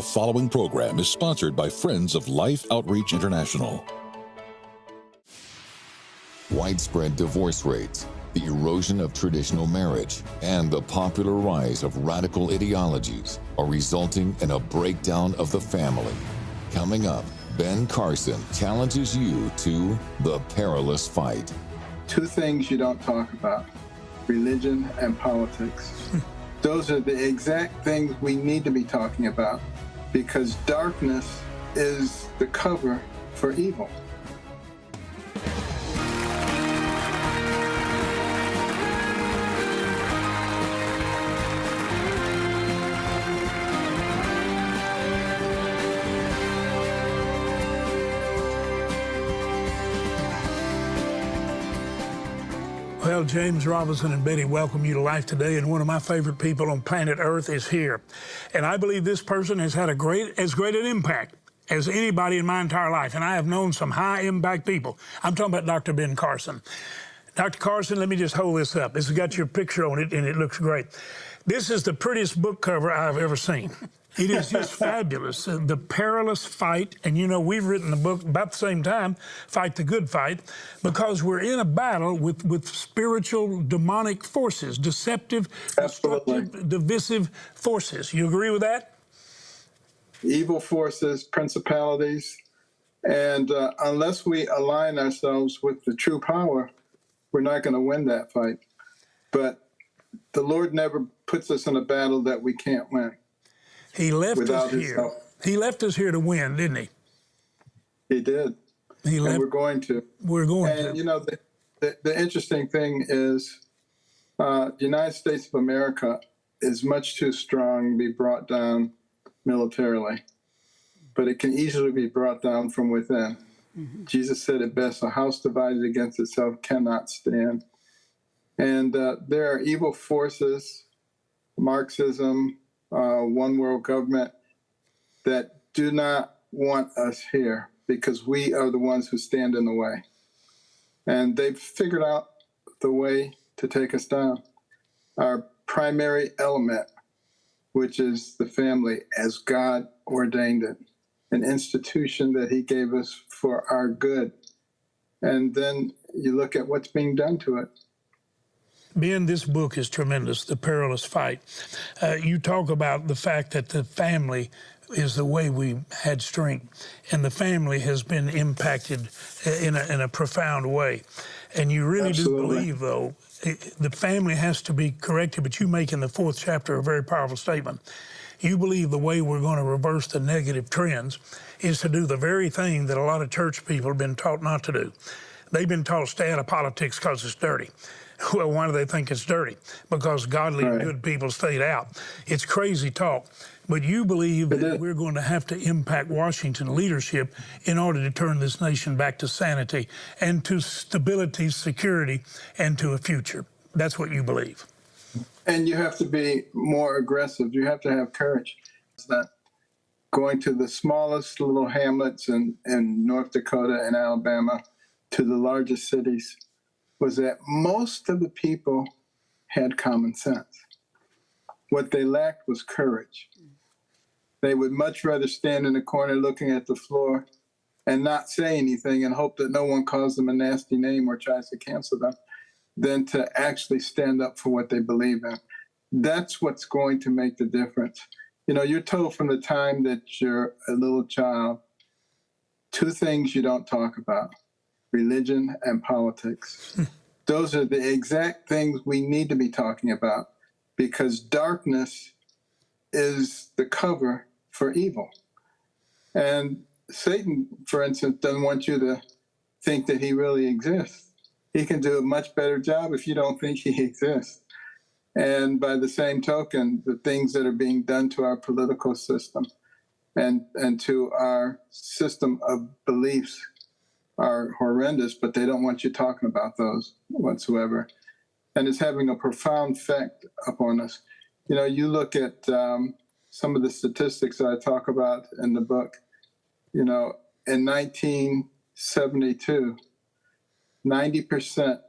The following program is sponsored by Friends of Life Outreach International. Widespread divorce rates, the erosion of traditional marriage, and the popular rise of radical ideologies are resulting in a breakdown of the family. Coming up, Ben Carson challenges you to the perilous fight. Two things you don't talk about: religion and politics. Those are the exact things we need to be talking about, because darkness is the cover for evil. Well, James Robinson and Betty welcome you to Life Today, and one of my favorite people on planet Earth is here. And I believe this person has had as great an impact as anybody in my entire life, and I have known some high-impact people. I'm talking about Dr. Ben Carson. Dr. Carson, let me just hold this up. This has got your picture on it, and it looks great. This is the prettiest book cover I've ever seen. It is just fabulous. The Perilous Fight. And you know, we've written the book about the same time, Fight the Good Fight, because we're in a battle with spiritual demonic forces, deceptive, destructive, divisive forces. You agree with that? Evil forces, principalities, and unless we align ourselves with the true power, we're not going to win that fight. But the Lord never puts us in a battle that we can't win. He left us here. He left us here to win, didn't he? He did. And we're going to. We're going to. And you know, the interesting thing is, the United States of America is much too strong to be brought down militarily, but it can easily be brought down from within. Mm-hmm. Jesus said it best: a house divided against itself cannot stand. And there are evil forces, Marxism, one world government, that do not want us here because we are the ones who stand in the way. And they've figured out the way to take us down. Our primary element, which is the family as God ordained it, an institution that he gave us for our good. And then you look at what's being done to it. Ben, this book is tremendous, The Perilous Fight. You talk about the fact that the family is the way we had strength, and the family has been impacted in a profound way. And you really Absolutely. do believe, though, the family has to be corrected, but you make in the 4th chapter a very powerful statement. You believe the way we're going to reverse the negative trends is to do the very thing that a lot of church people have been taught not to do. They've been taught to stay out of politics because it's dirty. Well, why do they think it's dirty? Because godly and good people stayed out. It's crazy talk. But you believe that we're going to have to impact Washington leadership in order to turn this nation back to sanity and to stability, security, and to a future. That's what you believe. And you have to be more aggressive. You have to have courage. It's not going to the smallest little hamlets in North Dakota and Alabama to the largest cities, was that most of the people had common sense. What they lacked was courage. They would much rather stand in the corner looking at the floor and not say anything and hope that no one calls them a nasty name or tries to cancel them, than to actually stand up for what they believe in. That's what's going to make the difference. You know, you're told from the time that you're a little child, two things you don't talk about: religion and politics. Those are the exact things we need to be talking about, because darkness is the cover for evil. And Satan, for instance, doesn't want you to think that he really exists. He can do a much better job if you don't think he exists. And by the same token, the things that are being done to our political system and to our system of beliefs are horrendous, but they don't want you talking about those whatsoever. And it's having a profound effect upon us. You know, you look at some of the statistics that I talk about in the book. You know, in 1972, 90%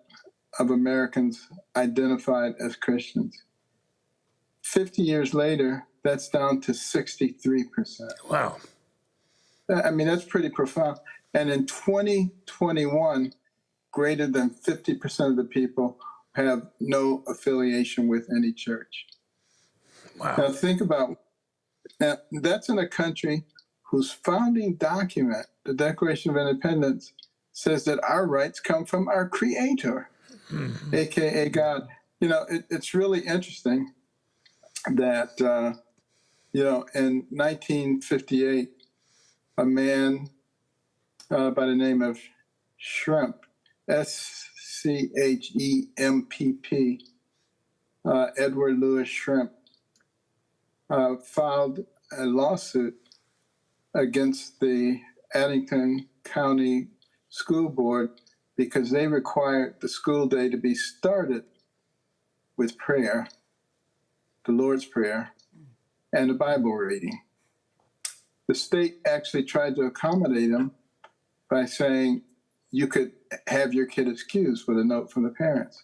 of Americans identified as Christians. 50 years later, that's down to 63%. Wow. I mean, that's pretty profound. And in 2021, greater than 50% of the people have no affiliation with any church. Wow. Now think about that. That's in a country whose founding document, the Declaration of Independence, says that our rights come from our Creator, aka God. You know, it's really interesting that you know, in 1958, a man by the name of Schempp, Schempp, Edward Louis Schempp, filed a lawsuit against the Addington County School Board because they required the school day to be started with prayer, the Lord's Prayer, and a Bible reading. The state actually tried to accommodate him by saying you could have your kid excused with a note from the parents.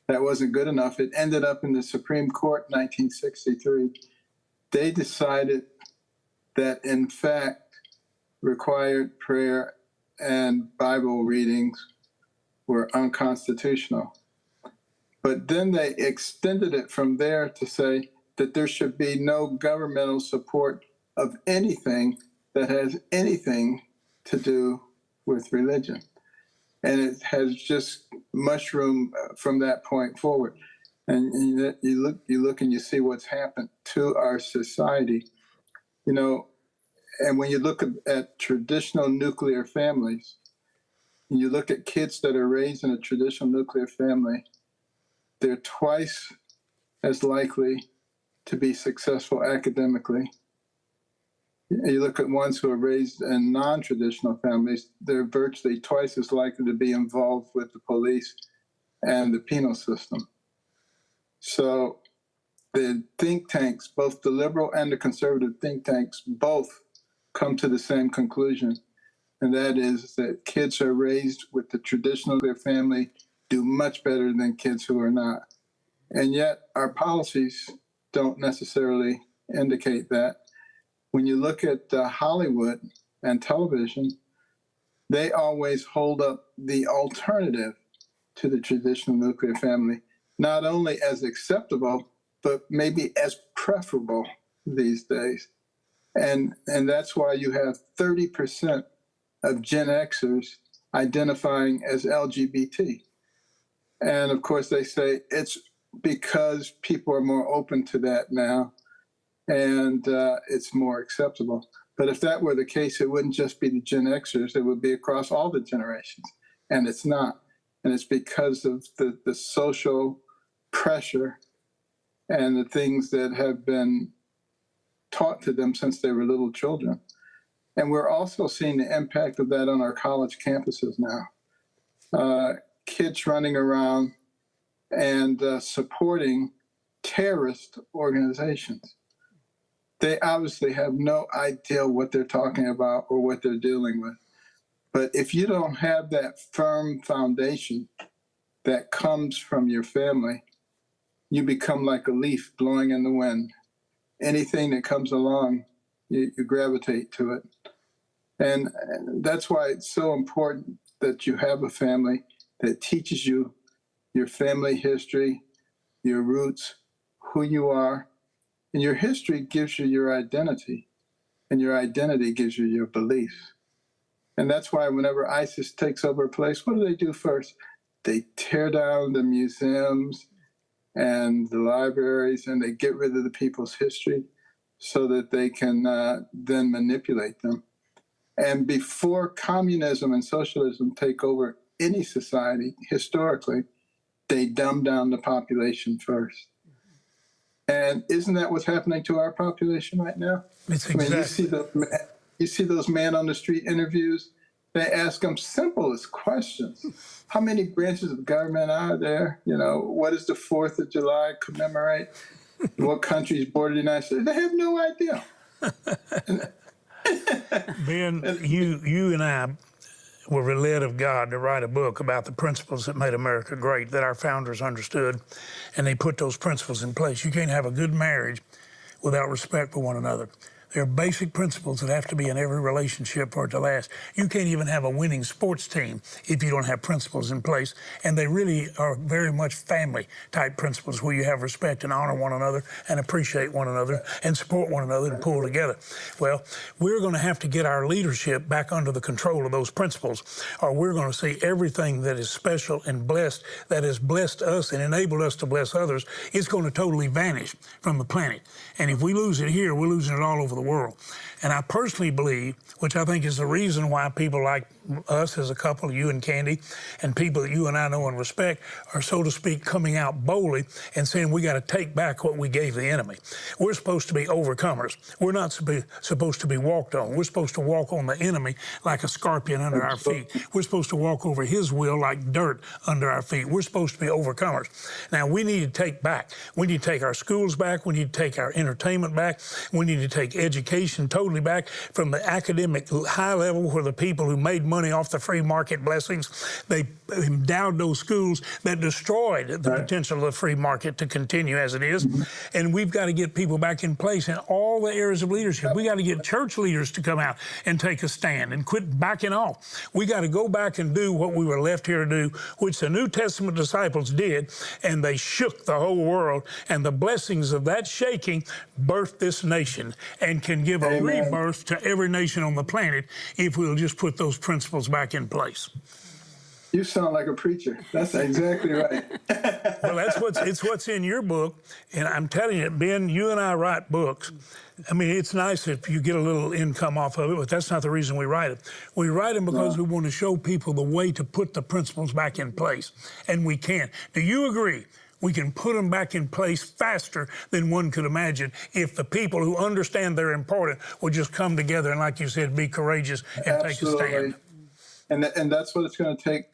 That wasn't good enough. It ended up in the Supreme Court in 1963. They decided that, in fact, required prayer and Bible readings were unconstitutional. But then they extended it from there to say that there should be no governmental support of anything that has anything to do with religion. And it has just mushroomed from that point forward. And you look and you see what's happened to our society. You know, and when you look at traditional nuclear families, and you look at kids that are raised in a traditional nuclear family, they're twice as likely to be successful academically. You look at ones who are raised in non-traditional families, they're virtually twice as likely to be involved with the police and the penal system. So the think tanks, both the liberal and the conservative think tanks, both come to the same conclusion, and that is that kids who are raised with the traditional of their family do much better than kids who are not. And yet our policies don't necessarily indicate that. When you look at Hollywood and television, they always hold up the alternative to the traditional nuclear family, not only as acceptable, but maybe as preferable these days. And that's why you have 30% of Gen Xers identifying as LGBT. And of course, they say it's because people are more open to that now, and it's more acceptable. But if that were the case, it wouldn't just be the Gen Xers, it would be across all the generations. And it's not. And it's because of the social pressure and the things that have been taught to them since they were little children. And we're also seeing the impact of that on our college campuses now. Kids running around and supporting terrorist organizations. They obviously have no idea what they're talking about or what they're dealing with. But if you don't have that firm foundation that comes from your family, you become like a leaf blowing in the wind. Anything that comes along, you gravitate to it. And that's why it's so important that you have a family that teaches you your family history, your roots, who you are. And your history gives you your identity, and your identity gives you your beliefs. And that's why whenever ISIS takes over a place, what do they do first? They tear down the museums and the libraries, and they get rid of the people's history so that they can then manipulate them. And before communism and socialism take over any society, historically, they dumb down the population first. And isn't that what's happening to our population right now? It's exactly. I mean, you see those man on the street interviews, they ask them simplest questions. How many branches of government are there? You know, what does the 4th of July commemorate? What countries border the United States? They have no idea. Ben, you and I were led of God to write a book about the principles that made America great, that our founders understood, and they put those principles in place. You can't have a good marriage without respect for one another. There are basic principles that have to be in every relationship for it to last. You can't even have a winning sports team if you don't have principles in place, and they really are very much family-type principles where you have respect and honor one another and appreciate one another and support one another and pull together. Well, we're going to have to get our leadership back under the control of those principles, or we're going to see everything that is special and blessed, that has blessed us and enabled us to bless others, it's going to totally vanish from the planet. And if we lose it here, we're losing it all over the world. And I personally believe, which I think is the reason why people like us as a couple, you and Candy, and people that you and I know and respect, are, so to speak, coming out boldly and saying we got to take back what we gave the enemy. We're supposed to be overcomers. We're not supposed to be walked on. We're supposed to walk on the enemy like a scorpion under our feet. We're supposed to walk over his will like dirt under our feet. We're supposed to be overcomers. Now, we need to take back. We need to take our schools back. We need to take our entertainment back. We need to take education totally back from the academic high level where the people who made money off the free market blessings, they endowed those schools that destroyed the potential of the free market to continue as it is. And we've got to get people back in place in all the areas of leadership. We got to get church leaders to come out and take a stand and quit backing off. We got to go back and do what we were left here to do, which the New Testament disciples did, and they shook the whole world. And the blessings of that shaking birthed this nation and can give a rebirth to every nation on the planet if we'll just put those principles back in place. You sound like a preacher. That's exactly right. Well, it's what's in your book, and I'm telling you, Ben, you and I write books. I mean, it's nice if you get a little income off of it, but that's not the reason we write it. We write them because we want to show people the way to put the principles back in place, and we can. Do you agree? We can put them back in place faster than one could imagine if the people who understand they're important would just come together and, like you said, be courageous and take a stand. And that's what it's going to take,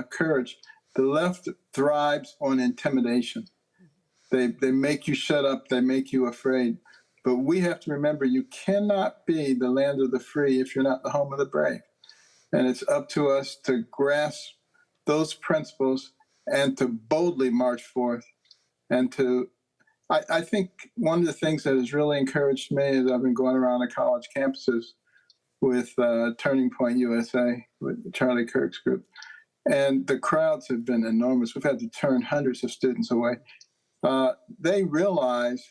courage. The left thrives on intimidation. They make you shut up. They make you afraid. But we have to remember you cannot be the land of the free if you're not the home of the brave. And it's up to us to grasp those principles and to boldly march forth. And I think one of the things that has really encouraged me is I've been going around the college campuses with Turning Point USA, with Charlie Kirk's group. And the crowds have been enormous. We've had to turn hundreds of students away. They realize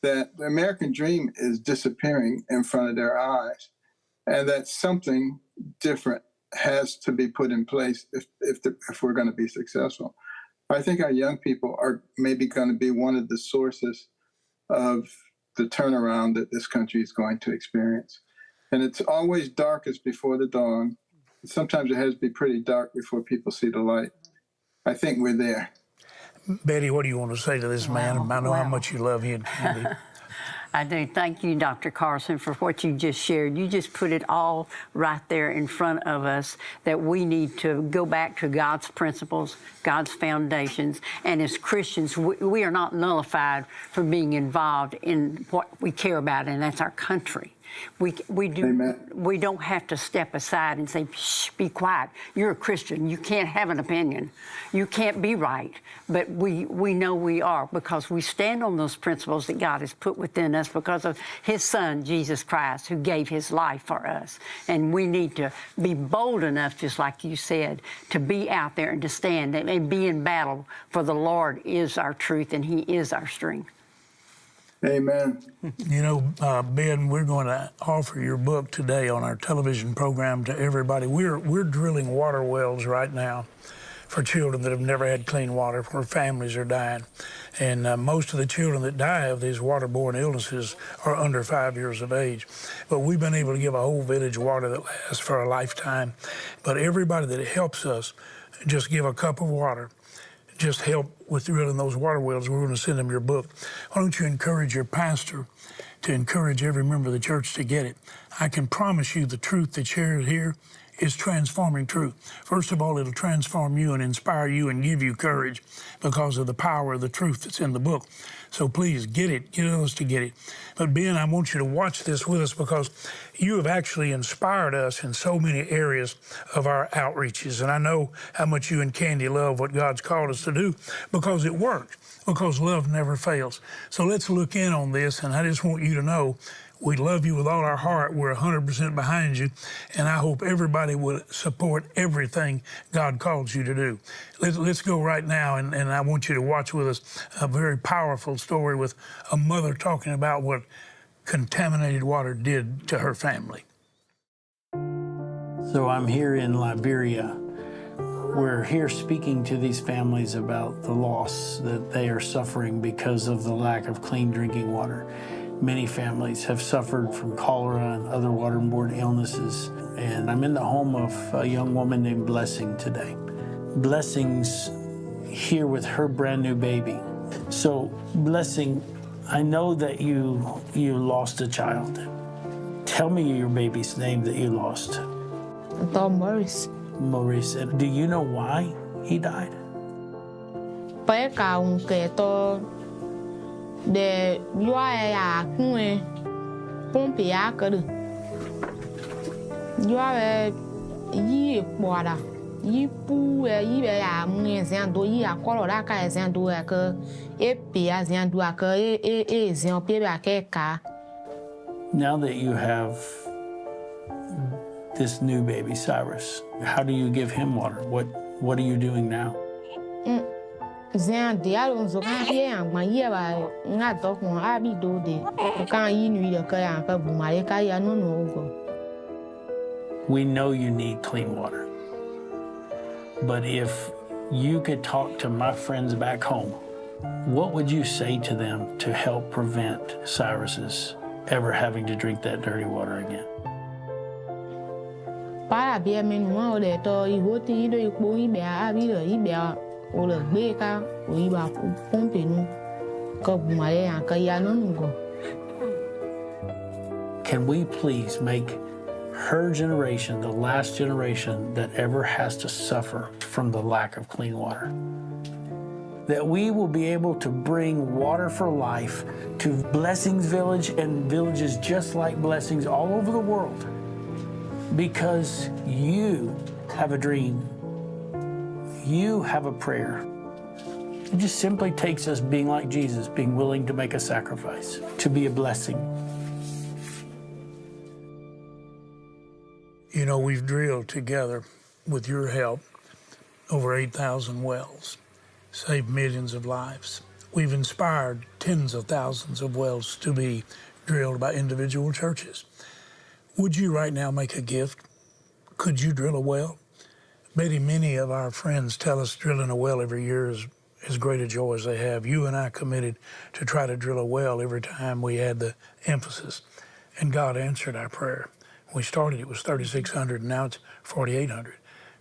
that the American dream is disappearing in front of their eyes, and that something different has to be put in place if we're going to be successful. I think our young people are maybe going to be one of the sources of the turnaround that this country is going to experience. And it's always darkest before the dawn. Sometimes it has to be pretty dark before people see the light. I think we're there. Betty, what do you want to say to this man? I know how much you love him. I do. Thank you, Dr. Carson, for what you just shared. You just put it all right there in front of us, that we need to go back to God's principles, God's foundations. And as Christians, we are not nullified for being involved in what we care about, and that's our country. We don't have to step aside and say, shh, be quiet. You're a Christian. You can't have an opinion. You can't be right. But we know we are, because we stand on those principles that God has put within us because of his son, Jesus Christ, who gave his life for us. And we need to be bold enough, just like you said, to be out there and to stand and be in battle, for the Lord is our truth and he is our strength. Amen. You know, Ben, we're going to offer your book today on our television program to everybody. We're drilling water wells right now for children that have never had clean water, where families are dying. And most of the children that die of these waterborne illnesses are under 5 years of age. But we've been able to give a whole village water that lasts for a lifetime. But everybody that helps us just give a cup of water, just help with drilling those water wells, we're going to send them your book. Why don't you encourage your pastor to encourage every member of the church to get it? I can promise you the truth that's shared here is transforming truth. First of all, it'll transform you and inspire you and give you courage because of the power of the truth that's in the book. So please get it, get others to get it. But Ben, I want you to watch this with us because you have actually inspired us in so many areas of our outreaches. And I know how much you and Candy love what God's called us to do because it works, because love never fails. So let's look in on this, and I just want you to know we love you with all our heart. We're 100% behind you, and I hope everybody will support everything God calls you to do. Let's go right now, and I want you to watch with us a very powerful story with a mother talking about what contaminated water did to her family. So I'm here in Liberia. We're here speaking to these families about the loss that they are suffering because of the lack of clean drinking water. Many families have suffered from cholera and other waterborne illnesses. And I'm in the home of a young woman named Blessing today. Blessing's here with her brand new baby. So, Blessing, I know that you lost a child. Tell me your baby's name that you lost. Maurice. Maurice. And do you know why he died? De yoa ya kue pompe ya kadu yoa yi ekpoada yi pu yi be ya mwe zendo yi akolo da ka zendo ya ke epe ya zendo ya ke zendo pe ba ke ka. Now that you have this new baby Cyrus, how do you give him water? What are you doing now? Zan dia lo zo kan ye an gban ye ba nga do kun abi do de kan yi nu de ka ya ka bu mare ka ya no no go. We know you need clean water. But if you could talk to my friends back home, what would you say to them to help prevent Cyrus's ever having to drink that dirty water again? Para be men mo le to I hoti do ipo I be abi do I be o le gbe ka o I ba pompe nu ko bu mare an ka ya no no go. Can we please make her generation the last generation that ever has to suffer from the lack of clean water? That we will be able to bring water for life to Blessings Village and villages just like Blessings all over the world, because you have a dream, you have a prayer. It just simply takes us being like Jesus, being willing to make a sacrifice, to be a blessing. You know, we've drilled together with your help over 8,000 wells, saved millions of lives. We've inspired tens of thousands of wells to be drilled by individual churches. Would you right now make a gift? Could you drill a well? Betty, many of our friends tell us drilling a well every year is as great a joy as they have. You and I committed to try to drill a well every time we had the emphasis, and God answered our prayer. When we started, it was 3,600, and now it's 4,800.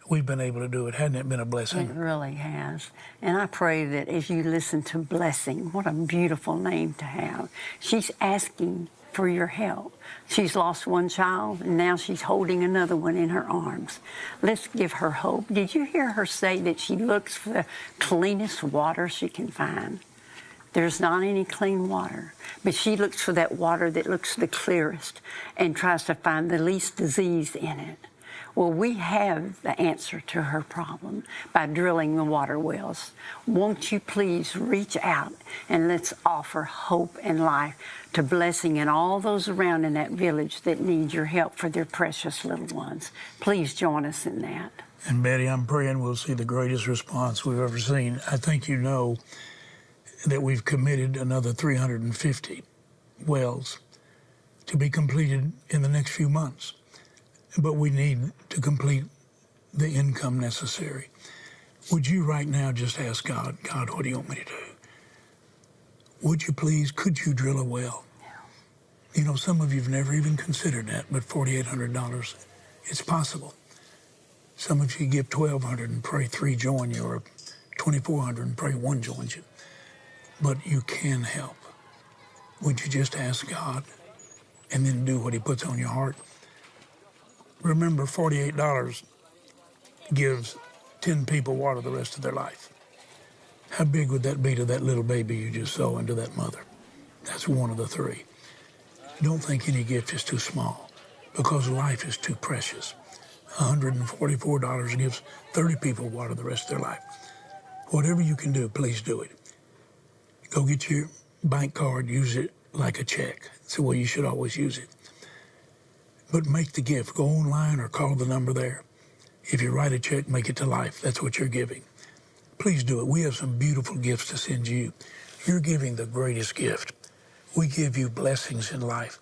We've been able to do it. Hasn't it been a blessing? It really has. And I pray that as you listen to Blessing, what a beautiful name to have. She's asking for your help. She's lost one child, and now she's holding another one in her arms. Let's give her hope. Did you hear her say that she looks for the cleanest water she can find? There's not any clean water, but she looks for that water that looks the clearest and tries to find the least disease in it. Well, we have the answer to her problem by drilling the water wells. Won't you please reach out and let's offer hope and life to Blessing and all those around in that village that need your help for their precious little ones. Please join us in that. And Betty, I'm praying we'll see the greatest response we've ever seen. I think you know that we've committed another 350 wells to be completed in the next few months. But we need to complete the income necessary. Would you right now just ask God, God, what do you want me to do? Would you please, could you drill a well? Yeah. You know, some of you have never even considered that, but $4,800, it's possible. Some of you give $1,200 and pray 3 join you, or $2,400 and pray 1 joins you. But you can help. Would you just ask God and then do what he puts on your heart? Remember, $48 gives 10 people water the rest of their life. How big would that be to that little baby you just saw and to that mother? That's one of the three. Don't think any gift is too small, because life is too precious. $144 gives 30 people water the rest of their life. Whatever you can do, please do it. Go get your bank card, use it like a check. It's the way you should always use it. But make the gift. Go online or call the number there. If you write a check, make it to life. That's what you're giving. Please do it. We have some beautiful gifts to send you. You're giving the greatest gift. We give you blessings in life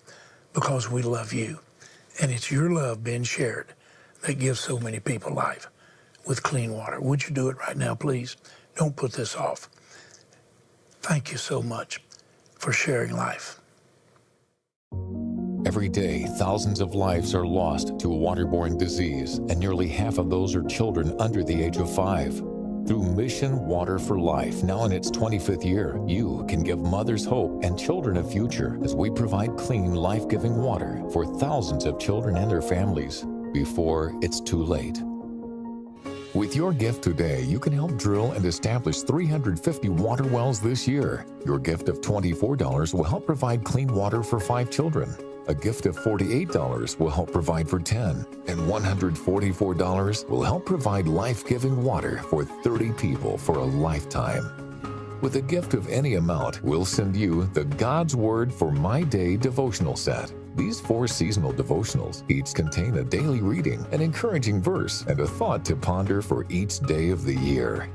because we love you. And it's your love being shared that gives so many people life with clean water. Would you do it right now, please? Don't put this off. Thank you so much for sharing life. Every day, thousands of lives are lost to a waterborne disease, and nearly half of those are children under the age of 5. Through Mission Water for Life, now in its 25th year, you can give mothers hope and children a future as we provide clean, life-giving water for thousands of children and their families before it's too late. With your gift today, you can help drill and establish 350 water wells this year. Your gift of $24 will help provide clean water for 5 children. A gift of $48 will help provide for 10, and $144 will help provide life-giving water for 30 people for a lifetime. With a gift of any amount, we'll send you the God's Word for My Day devotional set. These 4 seasonal devotionals each contain a daily reading, an encouraging verse, and a thought to ponder for each day of the year.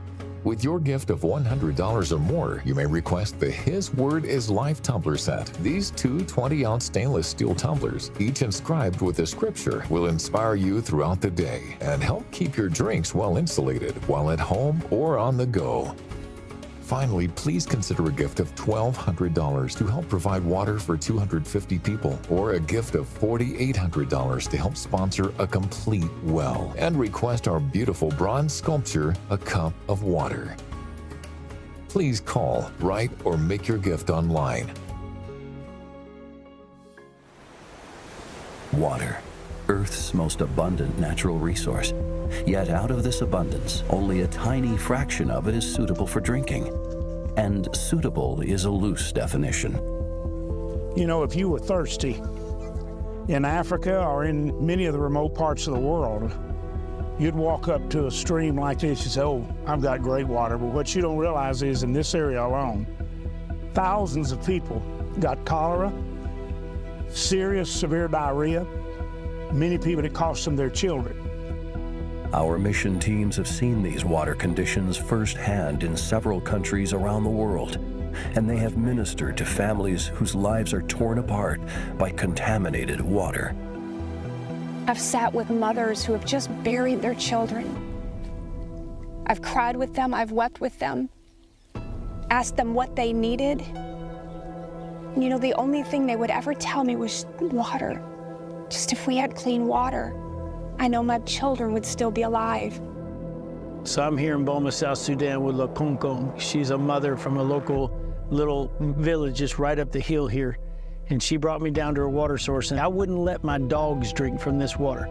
With your gift of $100 or more, you may request the His Word is Life tumbler set. These 2 20-ounce stainless steel tumblers, each inscribed with a scripture, will inspire you throughout the day and help keep your drinks well insulated while at home or on the go. Finally, please consider a gift of $1,200 to help provide water for 250 people, or a gift of $4,800 to help sponsor a complete well, and request our beautiful bronze sculpture, A Cup of Water. Please call, write, or make your gift online. Water, Earth's most abundant natural resource. Yet out of this abundance, only a tiny fraction of it is suitable for drinking. And suitable is a loose definition. You know, if you were thirsty in Africa or in many of the remote parts of the world, you'd walk up to a stream like this and say, oh, I've got great water. But what you don't realize is in this area alone, thousands of people got cholera, serious, severe diarrhea. Many people, it cost them their children. Our mission teams have seen these water conditions firsthand in several countries around the world, and they have ministered to families whose lives are torn apart by contaminated water. I've sat with mothers who have just buried their children. I've cried with them, I've wept with them, asked them what they needed. You know, the only thing they would ever tell me was water. Just if we had clean water, I know my children would still be alive. So I'm here in Boma, South Sudan with La Konkong. She's a mother from a local little village just right up the hill here. And she brought me down to her water source, and I wouldn't let my dogs drink from this water.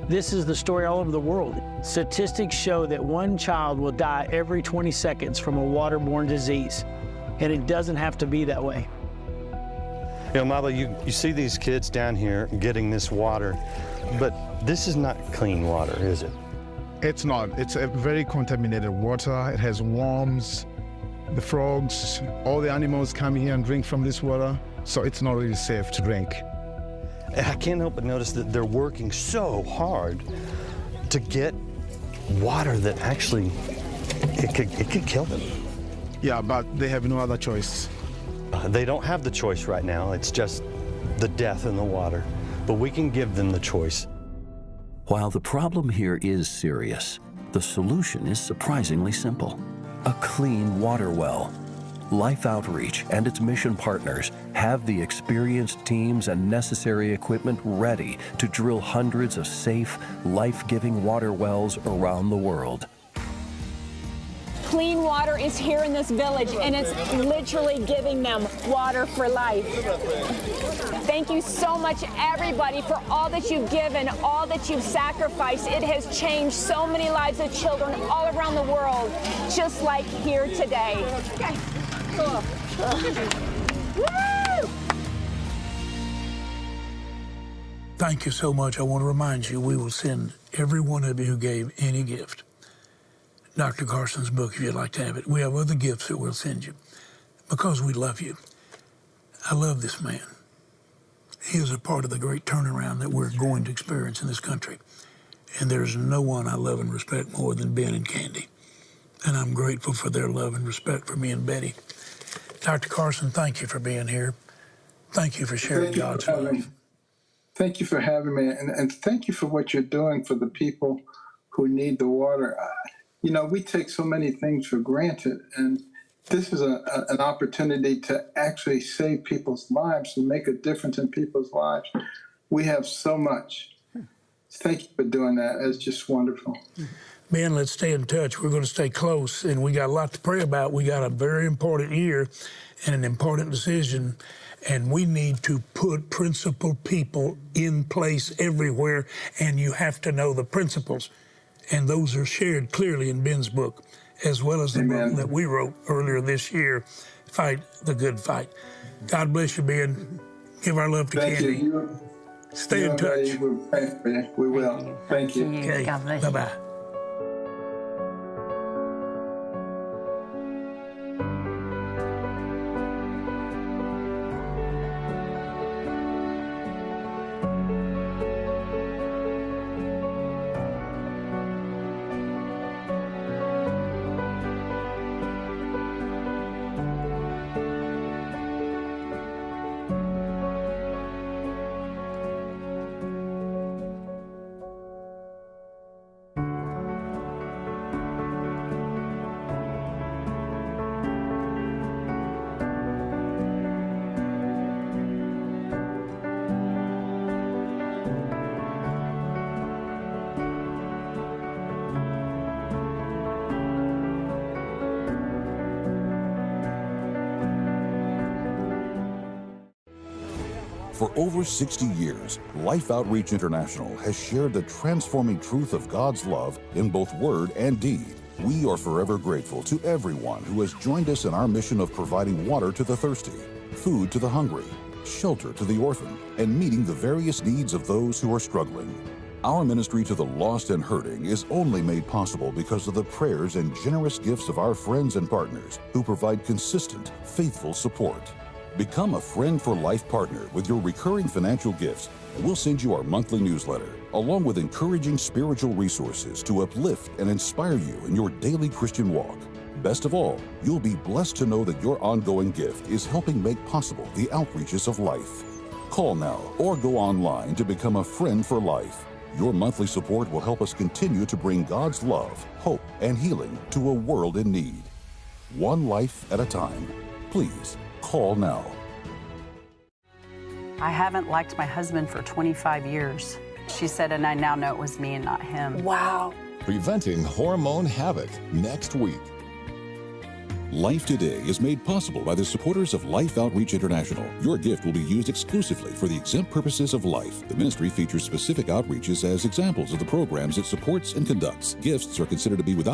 This is the story all over the world. Statistics show that 1 child will die every 20 seconds from a waterborne disease. And it doesn't have to be that way. You know, Mama, you see these kids down here getting this water, but this is not clean water, is it? It's not. It's a very contaminated water. It has worms, the frogs, all the animals come here and drink from this water, so it's not really safe to drink. I can't help but notice that they're working so hard to get water that actually, it could kill them. Yeah, but they have no other choice. They don't have the choice right now. It's just the death in the water. But we can give them the choice. While the problem here is serious, the solution is surprisingly simple. A clean water well. Life Outreach and its mission partners have the experienced teams and necessary equipment ready to drill hundreds of safe, life-giving water wells around the world. Clean water is here in this village, and it's literally giving them water for life. Thank you so much, everybody, for all that you've given, all that you've sacrificed. It has changed so many lives of children all around the world, just like here today. Okay, cool. Woo! Thank you so much. I want to remind you, we will send every one of you who gave any gift Dr. Carson's book if you'd like to have it. We have other gifts that we'll send you because we love you. I love this man. He is a part of the great turnaround that we're going to experience in this country. And there's no one I love and respect more than Ben and Candy. And I'm grateful for their love and respect for me and Betty. Dr. Carson, thank you for being here. Thank you for sharing God's love. Thank you for having me, and thank you for what you're doing for the people who need the water. You know, we take so many things for granted, and this is an opportunity to actually save people's lives and make a difference in people's lives. We have so much. Thank you for doing that. It's just wonderful. Ben, let's stay in touch. We're going to stay close, and we got a lot to pray about. We got a very important year and an important decision, and we need to put principled people in place everywhere, and you have to know the principles. And those are shared clearly in Ben's book, as well as the book that we wrote earlier this year, Fight the Good Fight. God bless you, Ben. Give our love to Candy. You. Stay in touch. We will. Thank you. Okay. God bless you. Bye-bye. For over 60 years, Life Outreach International has shared the transforming truth of God's love in both word and deed. We are forever grateful to everyone who has joined us in our mission of providing water to the thirsty, food to the hungry, shelter to the orphan, and meeting the various needs of those who are struggling. Our ministry to the lost and hurting is only made possible because of the prayers and generous gifts of our friends and partners who provide consistent, faithful support. Become a Friend for Life partner with your recurring financial gifts, and we'll send you our monthly newsletter, along with encouraging spiritual resources to uplift and inspire you in your daily Christian walk. Best of all, you'll be blessed to know that your ongoing gift is helping make possible the outreaches of life. Call now or go online to become a Friend for Life. Your monthly support will help us continue to bring God's love, hope, and healing to a world in need. One life at a time. Please, call now. I haven't liked my husband for 25 years. She said, and I now know it was me and not him. Wow. Preventing hormone havoc next week. Life Today is made possible by the supporters of Life Outreach International. Your gift will be used exclusively for the exempt purposes of life. The ministry features specific outreaches as examples of the programs it supports and conducts. Gifts are considered to be without